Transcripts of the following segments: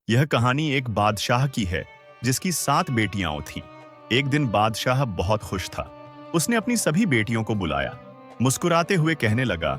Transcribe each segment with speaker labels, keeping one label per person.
Speaker 1: यह कहानी एक बादशाह की है जिसकी 7 बेटियां थीं। एक दिन बादशाह बहुत खुश था। उसने अपनी सभी बेटियों को बुलाया। मुस्कुराते हुए कहने लगा,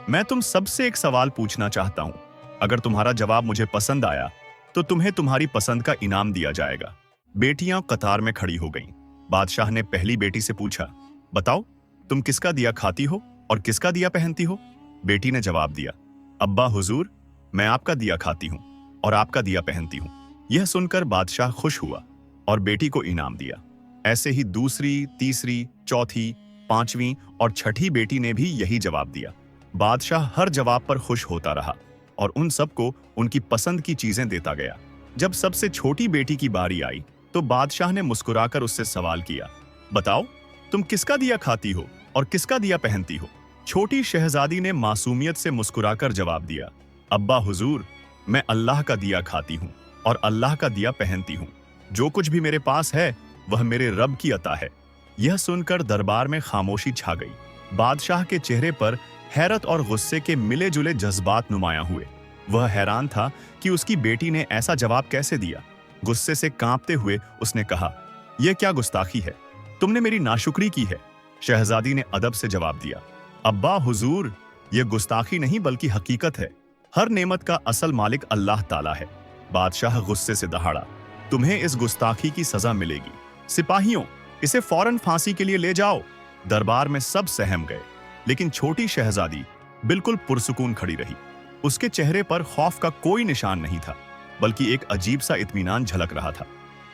Speaker 1: मैं तुम सबसे एक सवाल पूछना चाहता हूं। अगर तुम्हारा जवाब मुझे पसंद आया तो तुम्हें तुम्हारी पसंद का इनाम दिया जाएगा। बेटियां कतार में खड़ी हो गईं। बादशाह ने पहली बेटी से पूछा, बताओ, तुम किसका दिया खाती हो और किसका दिया पहनती हो? बेटी ने जवाब दिया, अब्बा हुजूर, मैं आपका दिया खाती हूं और आपका दिया पहनती हूं। यह सुनकर बादशाह खुश हुआ और बेटी को इनाम दिया। ऐसे ही दूसरी, तीसरी, चौथी, पांचवीं और छठी बेटी ने भी यही जवाब दिया। बादशाह हर जवाब पर खुश होता रहा और उन सबको उनकी पसंद की चीजें देता गया। जब सबसे छोटी बेटी की बारी आई तो बादशाह ने मुस्कुराकर उससे सवाल किया, बताओ, तुम किसका दिया खाती हो और किसका दिया पहनती हो? छोटी शहजादी ने मासूमियत से मुस्कुराकर जवाब दिया, अब्बा हुजूर, मैं अल्लाह का दिया खाती हूँ और अल्लाह का दिया पहनती हूँ। जो कुछ भी मेरे पास है वह मेरे रब की अता है। यह सुनकर दरबार में खामोशी छा गई। बादशाह के चेहरे पर हैरत और गुस्से के मिले जुले जज्बात नुमायां हुए। वह हैरान था कि उसकी बेटी ने ऐसा जवाब कैसे दिया। गुस्से से कांपते हुए उसने कहा, यह क्या गुस्ताखी है? तुमने मेरी नाशुक्री की है। शहजादी ने अदब से जवाब दिया, अब्बा हुजूर, यह गुस्ताखी नहीं बल्कि हकीकत है। हर नेमत का असल मालिक अल्लाह ताला है। बादशाह गुस्से से दहाड़ा, तुम्हें इस गुस्ताखी की सजा मिलेगी। सिपाहियों, इसे फौरन फांसी के लिए ले जाओ। दरबार में सब सहम गए, लेकिन छोटी शहजादी बिल्कुल पुरसुकून खड़ी रही। उसके चेहरे पर खौफ का कोई निशान नहीं था, बल्कि एक अजीब सा इत्मीनान झलक रहा था।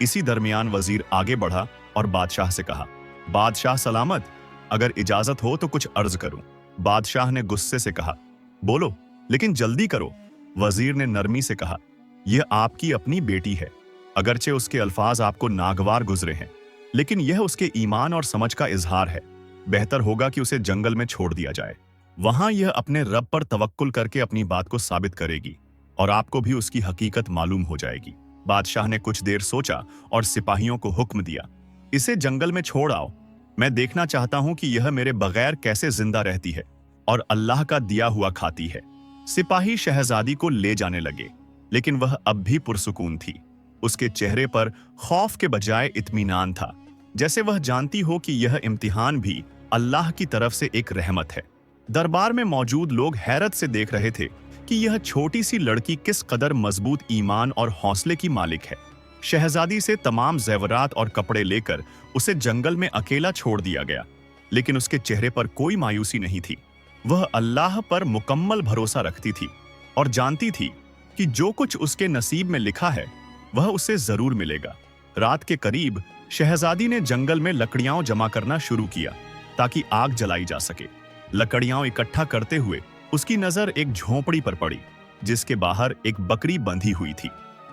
Speaker 1: इसी दरमियान वजीर आगे बढ़ा और बादशाह से कहा, बादशाह सलामत, अगर इजाजत हो तो कुछ अर्ज करूं। बादशाह ने गुस्से से कहा, बोलो, लेकिन जल्दी करो। वजीर ने नरमी से कहा, यह आपकी अपनी बेटी है। अगरचे उसके अल्फाज आपको नागवार गुजरे हैं, लेकिन यह उसके ईमान और समझ का इजहार है। बेहतर होगा कि उसे जंगल में छोड़ दिया जाए। वहां यह अपने रब पर तवक्कुल करके अपनी बात को साबित करेगी और आपको भी उसकी हकीकत मालूम हो जाएगी। बादशाह ने कुछ देर सोचा और सिपाहियों को हुक्म दिया, इसे जंगल में छोड़ आओ। मैं देखना चाहता हूं कि यह मेरे बगैर कैसे जिंदा रहती है और अल्लाह का दिया हुआ खाती है। सिपाही शहजादी को ले जाने लगे, लेकिन वह अब भी पुरसुकून थी। उसके चेहरे पर खौफ के बजाय इत्मीनान था, जैसे वह जानती हो कि यह इम्तिहान भी अल्लाह की तरफ से एक रहमत है। दरबार में मौजूद लोग हैरत से देख रहे थे कि यह छोटी सी लड़की किस कदर मजबूत ईमान और हौसले की मालिक है। शहजादी से तमाम जेवरात और कपड़े लेकर उसे जंगल में अकेला छोड़ दिया गया, लेकिन उसके चेहरे पर कोई मायूसी नहीं थी। वह अल्लाह पर मुकम्मल भरोसा रखती थी और जानती थी कि जो कुछ उसके नसीब में लिखा है वह उसे जरूर मिलेगा। रात के करीब शहजादी ने जंगल में लकड़ियां जमा करना शुरू किया ताकि आग जलाई जा सके। लकड़ियां इकट्ठा करते हुए उसकी नजर एक झोंपड़ी पर पड़ी, जिसके बाहर एक बकरी बंधी हुई थी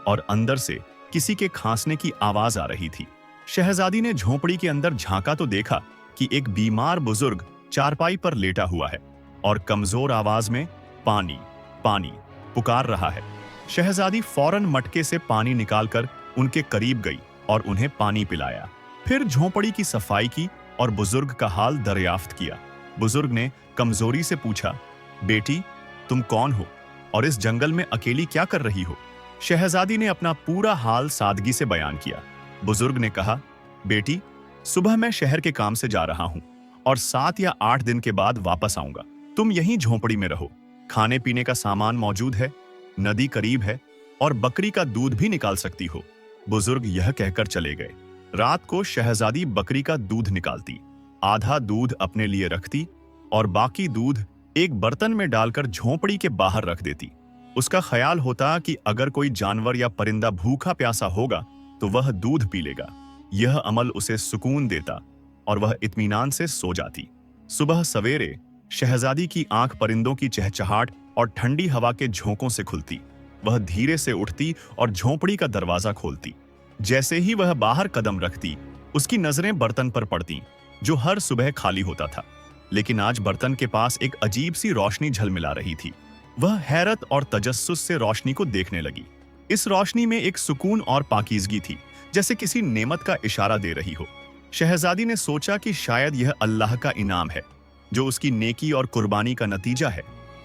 Speaker 1: और अंदर से किसी के खांसने की आवाज आ रही थी। शहजादी ने झोंपड़ी के अंदर झांका तो देखा कि एक बीमार बुजुर्ग चारपाई पर लेटा हुआ है और कमजोर आवाज में पानी पानी पुकार रहा है। शहजादी फौरन मटके से पानी निकालकर उनके करीब गई और उन्हें पानी पिलाया। फिर झोंपड़ी की सफाई की और बुजुर्ग का हाल दरियाफ्त किया। बुजुर्ग ने कमजोरी से पूछा, बेटी, तुम कौन हो और इस जंगल में अकेली क्या कर रही हो? शहजादी ने अपना पूरा हाल सादगी से बयान किया। बुजुर्ग ने कहा, बेटी, सुबह मैं शहर के काम से जा रहा हूं और 7 या 8 दिन के बाद वापस आऊंगा। तुम यहीं झोंपड़ी में रहो। खाने पीने का सामान मौजूद है, नदी करीब है और बकरी का दूध भी निकाल सकती हो। बुजुर्ग यह कहकर चले गए। रात को शहजादी बकरी का दूध निकालती, आधा दूध अपने लिए रखती और बाकी दूध एक बर्तन में डालकर झोंपड़ी के बाहर रख देती। उसका ख्याल होता कि अगर कोई जानवर या परिंदा भूखा प्यासा होगा तो वह दूध पी लेगा। यह अमल उसे सुकून देता और वह इत्मीनान से सो जाती। सुबह सवेरे शहजादी की आंख परिंदों की चहचहाट और ठंडी हवा के झोंकों से खुलती। वह धीरे से उठती और झोंपड़ी का दरवाजा खोलती। जैसे ही वह बाहर कदम रखती, उसकी नजरें बर्तन पर पड़ती, जो हर सुबह खाली होता था। लेकिन आज बर्तन के पास एक अजीब सी रोशनी झलमिला रही थी। वह हैरत और तजस्सुस से रोशनी को देखने लगी। इस रोशनी में एक सुकून और पाकीज़गी थी, जैसे किसी नेमत का इशारा दे रही हो। शहजादी ने सोचा कि शायद यह अल्लाह का इनाम है, जो उसकी नेकी और कुर्बानी का नतीजा है।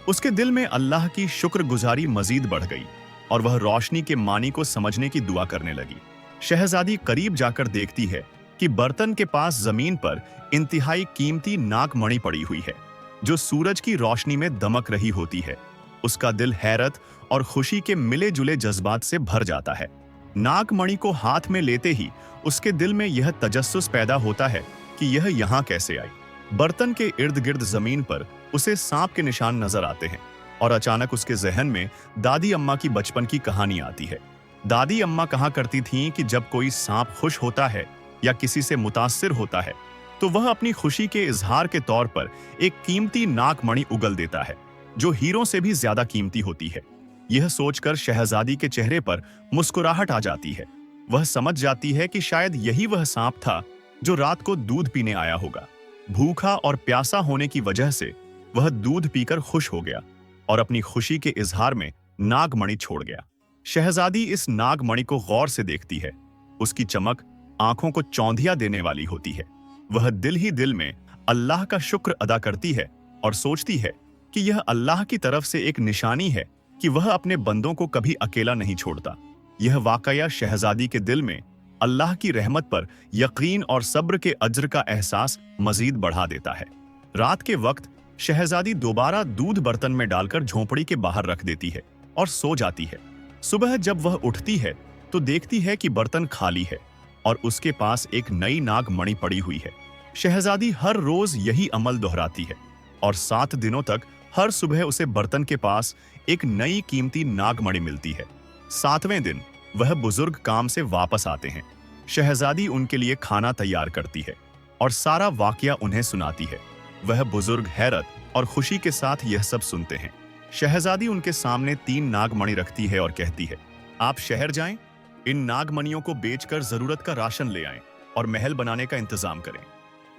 Speaker 1: उसके दिल में अल्लाह की शुक्रगुजारी मजीद बढ़ गई। और वह रोशनी के मानी को समझने की दुआ करने लगी। शहजादी करीब जाकर देखती है कि बर्तन के पास जमीन पर इंतहाई कीमती नागमणि पड़ी हुई है, जो सूरज की रोशनी में दमक रही होती है। उसका दिल हैरत और खुशी के मिले जुले जज्बात से भर जाता है। नागमणि को हाथ में लेते ही उसके दिल में यह तजस्सुस पैदा होता है कि यह यहाँ कैसे आई। बर्तन के इर्द गिर्द जमीन पर उसे सांप के निशान नजर आते हैं और अचानक उसके जहन में दादी अम्मा की बचपन की कहानी आती है। दादी अम्मा कहा करती थीं कि जब कोई सांप खुश होता है या किसी से मुतासिर होता है तो वह अपनी खुशी के इजहार के तौर पर एक कीमती नागमणि उगल देता है, जो हीरों से भी ज्यादा कीमती होती है। यह सोचकर शहजादी के चेहरे पर मुस्कुराहट आ जाती है। वह समझ जाती है कि शायद यही वह सांप था जो रात को दूध पीने आया होगा। भूखा और प्यासा होने की वजह से वह दूध पीकर खुश हो गया और अपनी खुशी के इजहार में नागमणि छोड़ गया। शहजादी इस नागमणि को गौर से देखती है। उसकी चमक आंखों को चौंधिया देने वाली होती है। वह दिल ही दिल में अल्लाह का शुक्र अदा करती है और सोचती है कि यह अल्लाह की तरफ से एक निशानी है कि वह अपने बंदों को कभी अकेला नहीं छोड़ता। यह वाकया शहजादी के दिल में अल्लाह की रहमत पर यकीन और सब्र के अज्र का एहसास मजीद बढ़ा देता है। रात के वक्त शहजादी दोबारा दूध बर्तन में डालकर झोंपड़ी के बाहर रख देती है और सो जाती है। सुबह जब वह उठती है तो देखती है कि बर्तन खाली है और उसके पास एक नई नागमणि पड़ी हुई है। शहजादी हर रोज यही अमल दोहराती है और 7 दिनों तक हर सुबह उसे बर्तन के पास एक नई कीमती नागमणि मिलती है। 7वें दिन वह बुजुर्ग काम से वापस आते हैं। शहजादी उनके लिए खाना तैयार करती है और सारा वाकया उन्हें सुनाती है। वह बुजुर्ग हैरत और खुशी के साथ यह सब सुनते हैं। शहजादी उनके सामने 3 नागमणि रखती है और कहती है, आप शहर जाएं, इन नागमणियों को बेचकर जरूरत का राशन ले आएं और महल बनाने का इंतजाम करें।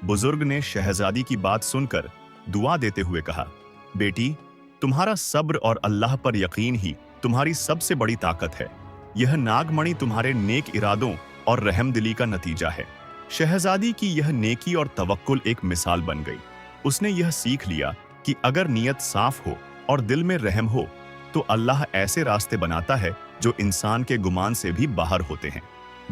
Speaker 1: बुजुर्ग ने शहजादी की बात सुनकर दुआ देते हुए कहा, बेटी, तुम्हारा सब्र और अल्लाह पर यकीन ही तुम्हारी सबसे बड़ी ताकत है। यह नागमणि तुम्हारे नेक इरादों और रहमदिली का नतीजा है। शहजादी की यह नेकी और तवक्कुल एक मिसाल बन गई। उसने यह सीख लिया कि अगर नीयत साफ हो और दिल में रहम हो तो अल्लाह ऐसे रास्ते बनाता है जो इंसान के गुमान से भी बाहर होते हैं।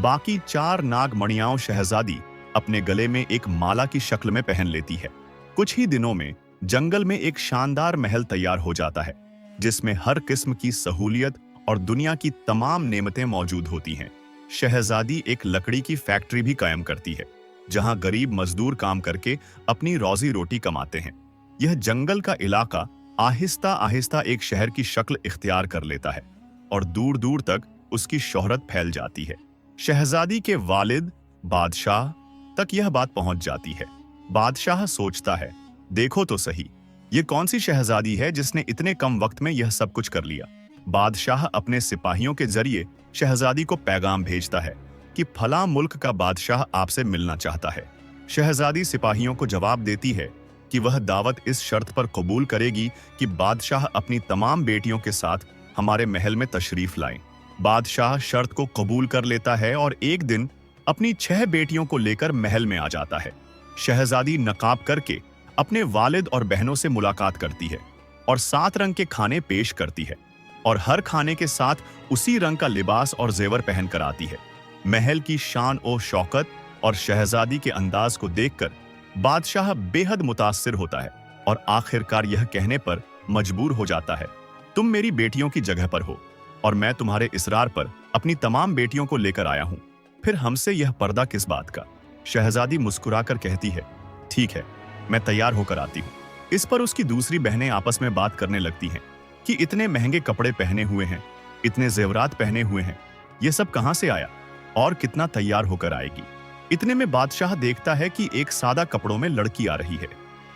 Speaker 1: बाकी 4 नागमणियां शहजादी अपने गले में एक माला की शक्ल में पहन लेती है। कुछ ही दिनों में जंगल में एक शानदार महल तैयार हो जाता है, जिसमें हर किस्म की सहूलियत और दुनिया की तमाम नेमतें मौजूद होती हैं। शहजादी एक लकड़ी की फैक्ट्री भी कायम करती है, जहां गरीब मजदूर काम करके अपनी रोजी रोटी कमाते हैं। यह जंगल का इलाका आहिस्ता आहिस्ता एक शहर की शक्ल इख्तियार कर लेता है और दूर दूर तक उसकी शोहरत फैल जाती है। शहजादी के वालिद बादशाह तक यह बात पहुंच जाती है। बादशाह सोचता है, देखो तो सही, ये कौन सी शहजादी है जिसने इतने कम वक्त में यह सब कुछ कर लिया। बादशाह अपने सिपाहियों के जरिए शहजादी को पैगाम भेजता है कि फला मुल्क का बादशाह आपसे मिलना चाहता है। शहजादी सिपाहियों को जवाब देती है कि वह दावत इस शर्त पर कबूल करेगी कि बादशाह अपनी तमाम बेटियों के साथ हमारे महल में तशरीफ लाएं। बादशाह शर्त को कबूल कर लेता है और एक दिन अपनी 6 बेटियों को लेकर महल में आ जाता है। शहजादी नकाब करके अपने वालिद और बहनों से मुलाकात करती है और 7 रंग के खाने पेश करती है और हर खाने के साथ उसी रंग का लिबास और जेवर पहन कर आती है। महल की शान और शौकत और शहजादी के अंदाज को देखकर बादशाह बेहद मुतासिर होता है और आखिरकार यह कहने पर मजबूर हो जाता है, तुम मेरी बेटियों की जगह पर हो और मैं तुम्हारे इसरार पर अपनी तमाम बेटियों को लेकर आया हूं। फिर हमसे यह पर्दा किस बात का। शहजादी मुस्कुराकर कहती है, ठीक है, मैं तैयार होकर आती हूँ। इस पर उसकी दूसरी बहनें आपस में बात करने लगती हैं कि इतने महंगे कपड़े पहने हुए हैं, इतने जेवरात पहने हुए हैं, ये सब कहां से आया और कितना तैयार होकर आएगी। इतने में बादशाह देखता है कि एक सादा कपड़ों में लड़की आ रही है।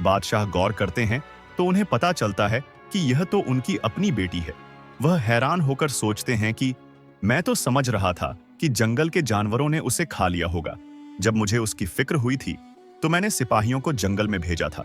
Speaker 1: बादशाह गौर करते हैं तो उन्हें पता चलता है कि यह तो उनकी अपनी बेटी है। वह हैरान होकर सोचते हैं कि मैं तो समझ रहा था कि जंगल के जानवरों ने उसे खा लिया होगा। जब मुझे उसकी फिक्र हुई थी तो मैंने सिपाहियों को जंगल में भेजा था,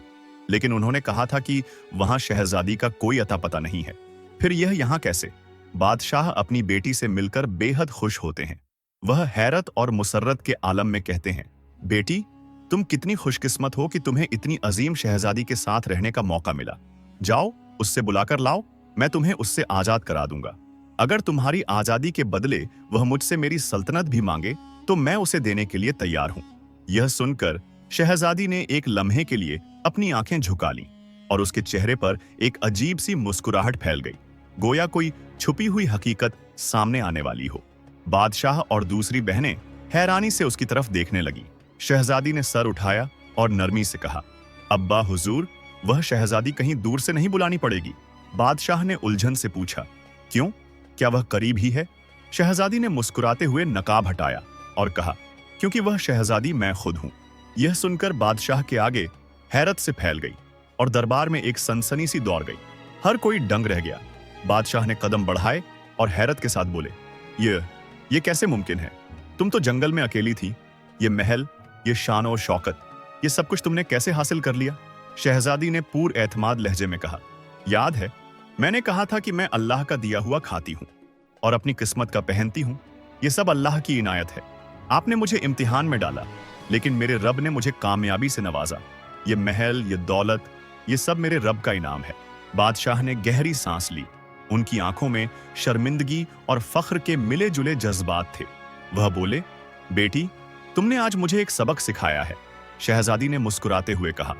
Speaker 1: लेकिन उन्होंने कहा था कि वहां शहजादी का कोई अता पता नहीं है। फिर यह यहाँ कैसे। बादशाह अपनी बेटी से मिलकर बेहद खुश होते हैं। वह हैरत और मुसर्रत के आलम में कहते हैं, बेटी, तुम कितनी खुशकिस्मत हो कि तुम्हें इतनी अजीम शहजादी के साथ रहने का मौका मिला। जाओ, उससे बुलाकर लाओ, मैं तुम्हें उससे आजाद करा दूंगा। अगर तुम्हारी आजादी के बदले वह मुझसे मेरी सल्तनत भी मांगे तो मैं उसे देने के लिए तैयार हूं। यह सुनकर शहजादी ने एक लम्हे के लिए अपनी आंखें झुका लीं और उसके चेहरे पर एक अजीब सी मुस्कुराहट फैल गई, गोया कोई छुपी हुई हकीकत सामने आने वाली हो। बादशाह और दूसरी बहनें हैरानी से उसकी तरफ देखने लगी। शहजादी ने सर उठाया और नरमी से कहा, अब्बा हुजूर, वह शहजादी कहीं दूर से नहीं बुलानी पड़ेगी। बादशाह ने उलझन से पूछा, क्यों, क्या वह करीब ही है? शहजादी ने मुस्कुराते हुए नकाब हटाया और कहा, क्योंकि वह शहजादी मैं खुद हूं। यह सुनकर बादशाह के आगे हैरत से फैल गई और दरबार में एक सनसनी सी दौड़ गई। हर कोई दंग रह गया। बादशाह ने कदम बढ़ाए और हैरत के साथ बोले, ये कैसे मुमकिन है? तुम तो जंगल में अकेली थी। ये महल, ये शान और शौकत, ये सब कुछ तुमने कैसे हासिल कर लिया? शहजादी ने पूरे एतमाद लहजे में कहा, याद है, मैंने कहा था कि मैं अल्लाह का दिया हुआ खाती हूं और अपनी किस्मत का पहनती हूं। ये सब अल्लाह की इनायत है। आपने मुझे इम्तिहान में डाला, लेकिन मेरे रब ने मुझे कामयाबी से नवाजा। ये महल, ये दौलत, ये सब मेरे रब का इनाम है। बादशाह ने गहरी सांस ली। उनकी आंखों में शर्मिंदगी और फख्र के मिले जुले जज्बात थे। वह बोले, बेटी, तुमने आज मुझे एक सबक सिखाया है। शहजादी ने मुस्कुराते हुए कहा,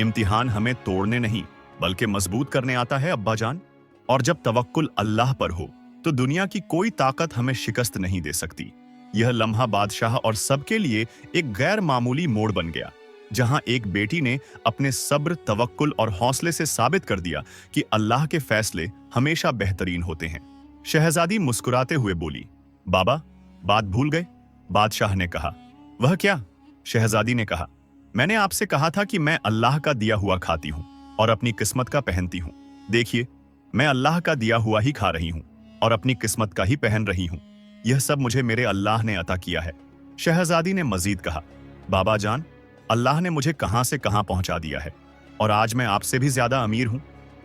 Speaker 1: इम्तिहान हमें तोड़ने नहीं बल्कि मजबूत करने आता है अब्बा जान। और जब तवक्कुल अल्लाह पर हो तो दुनिया की कोई ताकत हमें शिकस्त नहीं दे सकती। यह लम्हा बादशाह और सबके लिए एक गैर मामूली मोड़ बन गया, जहां एक बेटी ने अपने सब्र, तवक्कुल और हौसले से साबित कर दिया कि अल्लाह के फैसले हमेशा बेहतरीन होते हैं। शहजादी मुस्कुराते हुए बोली, बाबा, बात भूल गए? बादशाह ने कहा, वह क्या? शहजादी ने कहा, मैंने आपसे कहा था कि मैं अल्लाह का दिया हुआ खाती हूं और अपनी किस्मत का पहनती हूं। देखिए, मैं अल्लाह का दिया हुआ ही खा रही हूं और अपनी किस्मत का ही पहन रही हूं। यह सब मुझे मेरे अल्लाह ने अता किया है। शहजादी ने मजीद कहा, बाबा जान, अल्लाह ने मुझे कहां से कहां पहुंचा दिया है और आज मैं आपसे भी ज्यादा अमीर हूं।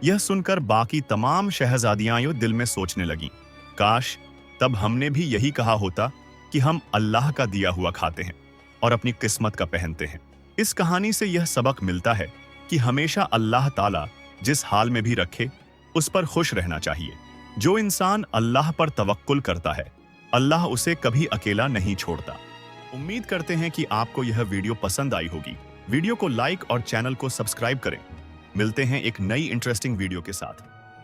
Speaker 1: यह सुनकर बाकी तमाम शहजादियां यूं दिल में सोचने लगीं, काश तब हमने भी यही कहा होता कि हम अल्लाह का दिया हुआ खाते हैं और अपनी किस्मत का पहनते हैं। इस कहानी से यह सबक मिलता है कि हमेशा अल्लाह ताला जिस हाल में भी रखे उस पर खुश रहना चाहिए। जो इंसान अल्लाह पर तवक्कुल करता है, अल्लाह उसे कभी अकेला नहीं छोड़ता। उम्मीद करते हैं कि आपको यह वीडियो पसंद आई होगी। वीडियो को लाइक और चैनल को सब्सक्राइब करें। मिलते हैं एक नई इंटरेस्टिंग वीडियो के साथ।